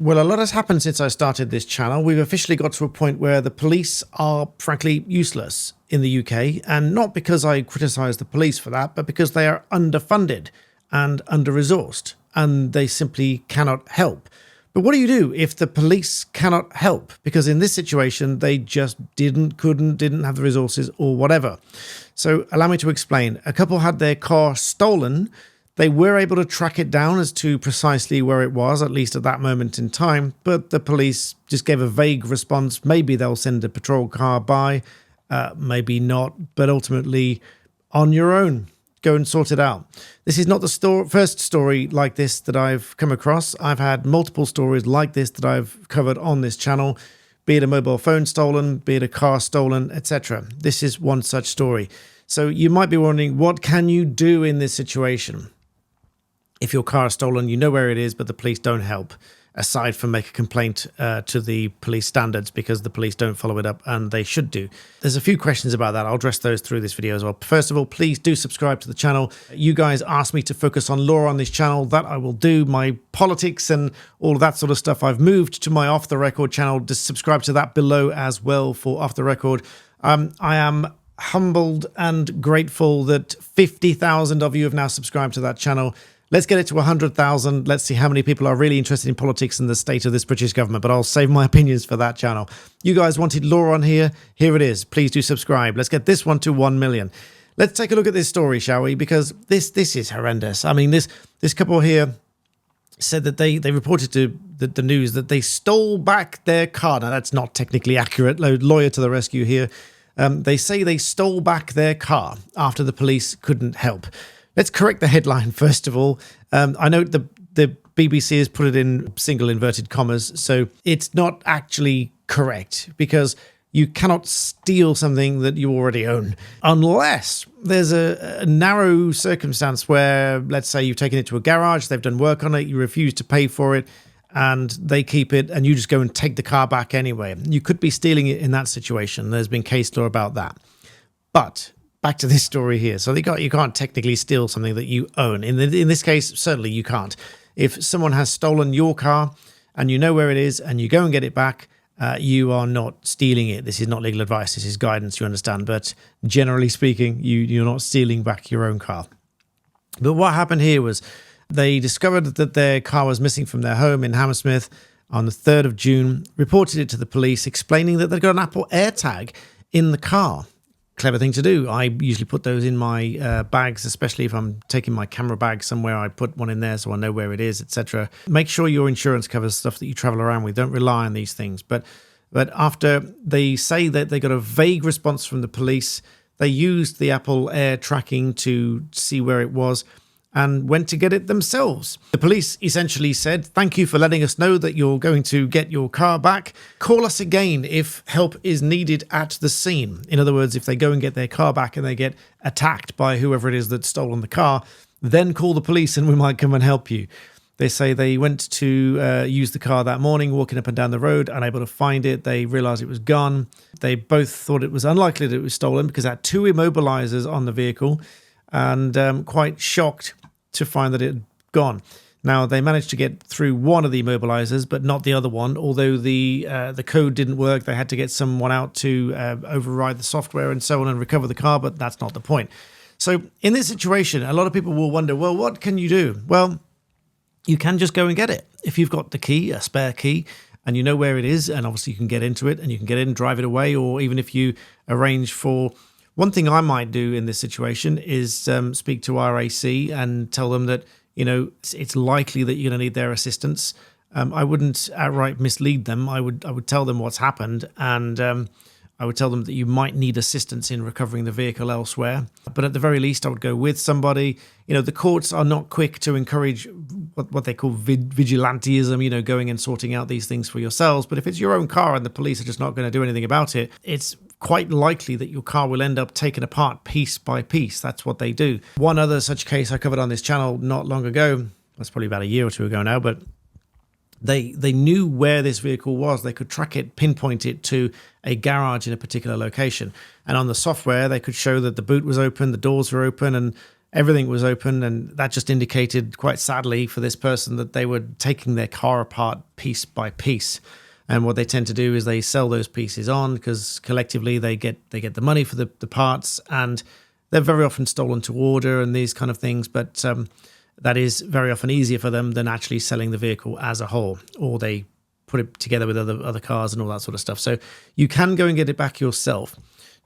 Well, a lot has happened since I started this channel. We've officially got to a point where the police are, frankly, useless in the UK. And not because I criticise the police for that, but because they are underfunded and under-resourced, and they simply cannot help. But what do you do if the police cannot help? Because in this situation, they just didn't have the resources or whatever. So allow me to explain. A couple had their car stolen. They were able to track it down as to precisely where it was, at least at that moment in time, but the police just gave a vague response. Maybe they'll send a patrol car by, maybe not, but ultimately on your own, go and sort it out. This is not the first story like this that I've come across. I've had multiple stories like this that I've covered on this channel, be it a mobile phone stolen, be it a car stolen, etc. This is one such story. So you might be wondering, what can you do in this situation? If your car is stolen, you know where it is, but the police don't help, aside from make a complaint to the police standards, because the police don't follow it up, and they should do. There's a few questions about that. I'll address those through this video as well. First of all, please do subscribe to the channel. You guys asked me to focus on law on this channel. That I will do. My politics and all of that sort of stuff, I've moved to my Off the Record channel. Just subscribe to that below as well for Off the Record. I am humbled and grateful that 50,000 of you have now subscribed to that channel. Let's get it to 100,000. Let's see how many people are really interested in politics and the state of this British government, but I'll save my opinions for that channel. You guys wanted law on here. Here it is. Please do subscribe. Let's get this one to 1 million. Let's take a look at this story, shall we? Because this is horrendous. I mean, this couple here said that they reported to the news that they stole back their car. Now, that's not technically accurate. Lawyer to the rescue here. They say they stole back their car after the police couldn't help. Let's correct the headline, first of all. I know the BBC has put it in single inverted commas, so it's not actually correct, because you cannot steal something that you already own, unless there's a narrow circumstance where, let's say you've taken it to a garage, they've done work on it, you refuse to pay for it, and they keep it, and you just go and take the car back anyway. You could be stealing it in that situation. There's been case law about that. But back to this story here. So you can't technically steal something that you own. In this case, certainly you can't. If someone has stolen your car and you know where it is and you go and get it back, you are not stealing it. This is not legal advice. This is guidance, you understand. But generally speaking, you're not stealing back your own car. But what happened here was they discovered that their car was missing from their home in Hammersmith on the 3rd of June, reported it to the police, explaining that they'd got an Apple AirTag in the car. Clever thing to do. I usually put those in my bags, especially if I'm taking my camera bag somewhere. I put one in there so I know where it is, etc. Make sure your insurance covers stuff that you travel around with. Don't rely on these things. But after they say that they got a vague response from the police, they used the Apple Air tracking to see where it was and went to get it themselves. The police essentially said, "Thank you for letting us know that you're going to get your car back. Call us again if help is needed at the scene." In other words, if they go and get their car back and they get attacked by whoever it is that's stolen the car, then call the police and we might come and help you. They say they went to use the car that morning, walking up and down the road, unable to find it. They realized it was gone. They both thought it was unlikely that it was stolen because it had 2 immobilizers on the vehicle, and quite shocked to find that it had gone. Now, they managed to get through one of the immobilizers, but not the other one. Although the code didn't work, they had to get someone out to override the software and so on and recover the car, but that's not the point. So in this situation, a lot of people will wonder, well, what can you do? Well, you can just go and get it. If you've got the key, a spare key, and you know where it is, and obviously you can get into it and you can get in and drive it away, or even if you arrange for... One thing I might do in this situation is speak to RAC and tell them that, you know, it's likely that you're going to need their assistance. I wouldn't outright mislead them. I would tell them what's happened, and I would tell them that you might need assistance in recovering the vehicle elsewhere. But at the very least, I would go with somebody. You know, the courts are not quick to encourage what they call vigilantism, you know, going and sorting out these things for yourselves. But if it's your own car and the police are just not going to do anything about it, it's quite likely that your car will end up taken apart piece by piece. That's what they do. One other such case I covered on this channel not long ago, that's probably about a year or two ago now, but they knew where this vehicle was. They could track it, pinpoint it to a garage in a particular location. And on the software, they could show that the boot was open, the doors were open, and Everything was open, and that just indicated, quite sadly for this person, that they were taking their car apart piece by piece. And what they tend to do is they sell those pieces on, because collectively they get the money for the parts, and they're very often stolen to order and these kind of things. But that is very often easier for them than actually selling the vehicle as a whole, or they put it together with other cars and all that sort of stuff. So you can go and get it back yourself.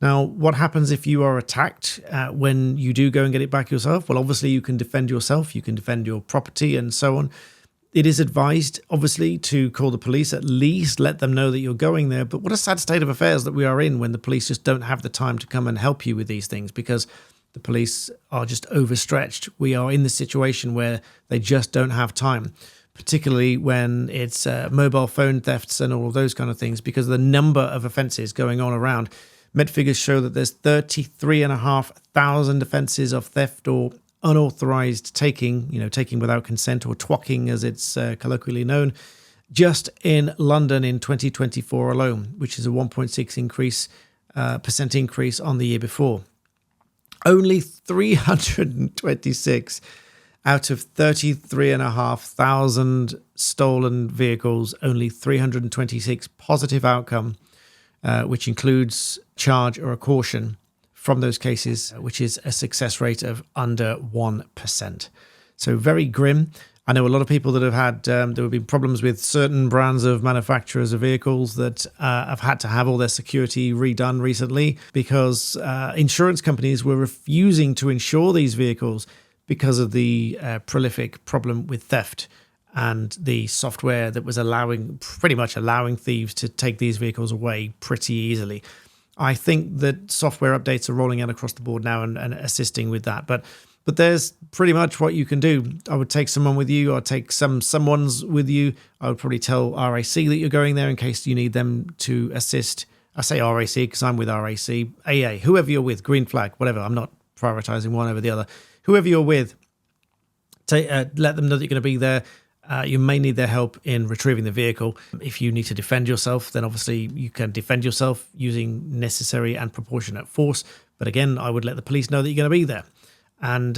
Now, what happens if you are attacked when you do go and get it back yourself? Well, obviously you can defend yourself, you can defend your property and so on. It is advised, obviously, to call the police, at least let them know that you're going there. But what a sad state of affairs that we are in when the police just don't have the time to come and help you with these things, because the police are just overstretched. We are in the situation where they just don't have time, particularly when it's mobile phone thefts and all of those kind of things, because of the number of offences going on around. Met figures show that there's 33,500 offences of theft or unauthorised taking, taking without consent, or twocking as it's colloquially known, just in London in 2024 alone, which is a 1.6% increase on the year before. Only 326 out of 33,500 stolen vehicles, only 326 positive outcome, which includes charge or a caution from those cases, which is a success rate of under 1%. So very grim. I know a lot of people that have had, there have been problems with certain brands of manufacturers of vehicles that have had to have all their security redone recently, because insurance companies were refusing to insure these vehicles because of the prolific problem with theft and the software that was pretty much allowing thieves to take these vehicles away pretty easily. I think that software updates are rolling out across the board now and assisting with that. But there's pretty much what you can do. I would take someone with you. I'd take someone's with you. I would probably tell RAC that you're going there in case you need them to assist. I say RAC because I'm with RAC, AA, whoever you're with, green flag, whatever. I'm not prioritizing one over the other. Whoever you're with, let them know that you're going to be there. You may need their help in retrieving the vehicle. If you need to defend yourself, then obviously you can defend yourself using necessary and proportionate force. But again, I would let the police know that you're going to be there. And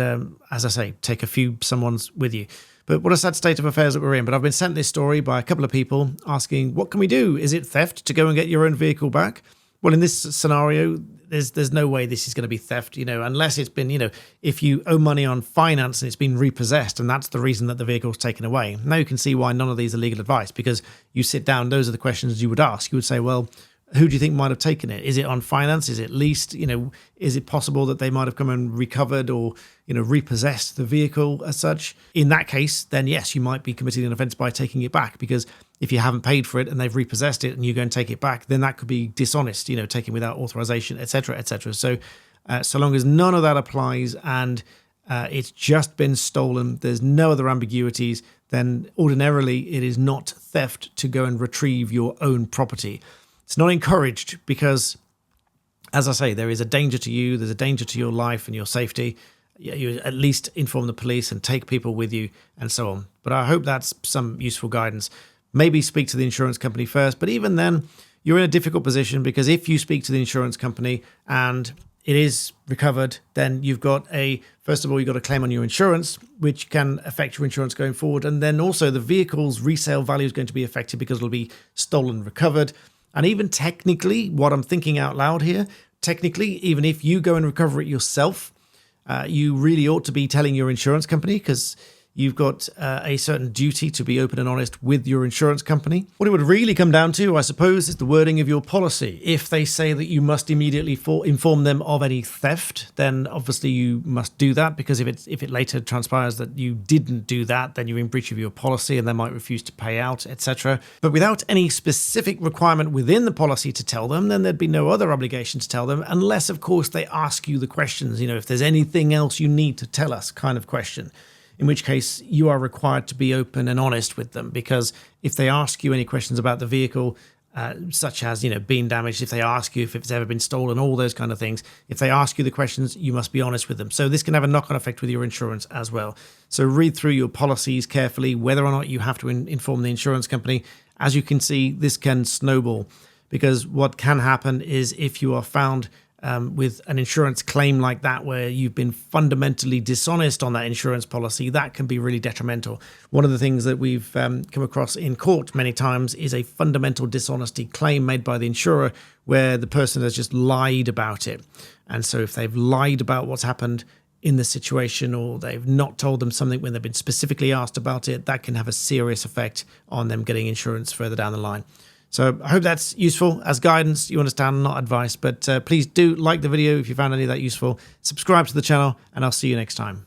as I say, take someone's with you. But what a sad state of affairs that we're in. But I've been sent this story by a couple of people asking, what can we do? Is it theft to go and get your own vehicle back? Well, in this scenario, there's no way this is going to be theft, unless it's been, if you owe money on finance and it's been repossessed and that's the reason that the vehicle's taken away. Now you can see why none of these are legal advice, because you sit down, those are the questions you would ask. You would say, well, who do you think might have taken it? Is it on finance? Is it leased? Is it possible that they might have come and recovered or, repossessed the vehicle as such? In that case, then yes, you might be committing an offence by taking it back, because if you haven't paid for it and they've repossessed it and you go and take it baking, then that could be dishonest, taking without authorization, etc., etc. So, so long as none of that applies and it's just been stolen, there's no other ambiguities, then ordinarily it is not theft to go and retrieve your own property. It's not encouraged because, as I say, there is a danger to you, there's a danger to your life and your safety. You at least inform the police and take people with you and so on. But I hope that's some useful guidance. Maybe speak to the insurance company first, but even then, you're in a difficult position, because if you speak to the insurance company and it is recovered, then you've got first of all, you've got a claim on your insurance, which can affect your insurance going forward. And then also the vehicle's resale value is going to be affected because it'll be stolen, recovered. And even technically, what I'm thinking out loud here, technically, even if you go and recover it yourself, you really ought to be telling your insurance company, because you've got a certain duty to be open and honest with your insurance company. What it would really come down to, I suppose, is the wording of your policy. If they say that you must immediately inform them of any theft, then obviously you must do that, because if it later transpires that you didn't do that, then you're in breach of your policy and they might refuse to pay out, etc. But without any specific requirement within the policy to tell them, then there'd be no other obligation to tell them, unless, of course, they ask you the questions, if there's anything else you need to tell us kind of question. In which case you are required to be open and honest with them, because if they ask you any questions about the vehicle, such as, being damaged, if they ask you if it's ever been stolen, all those kind of things, if they ask you the questions, you must be honest with them. So this can have a knock-on effect with your insurance as well. So read through your policies carefully, whether or not you have to inform the insurance company. As you can see, this can snowball, because what can happen is if you are found with an insurance claim like that, where you've been fundamentally dishonest on that insurance policy, that can be really detrimental. One of the things that we've come across in court many times is a fundamental dishonesty claim made by the insurer where the person has just lied about it. And so if they've lied about what's happened in the situation, or they've not told them something when they've been specifically asked about it, that can have a serious effect on them getting insurance further down the line. So I hope that's useful as guidance. You understand, not advice, but please do like the video if you found any of that useful. Subscribe to the channel, and I'll see you next time.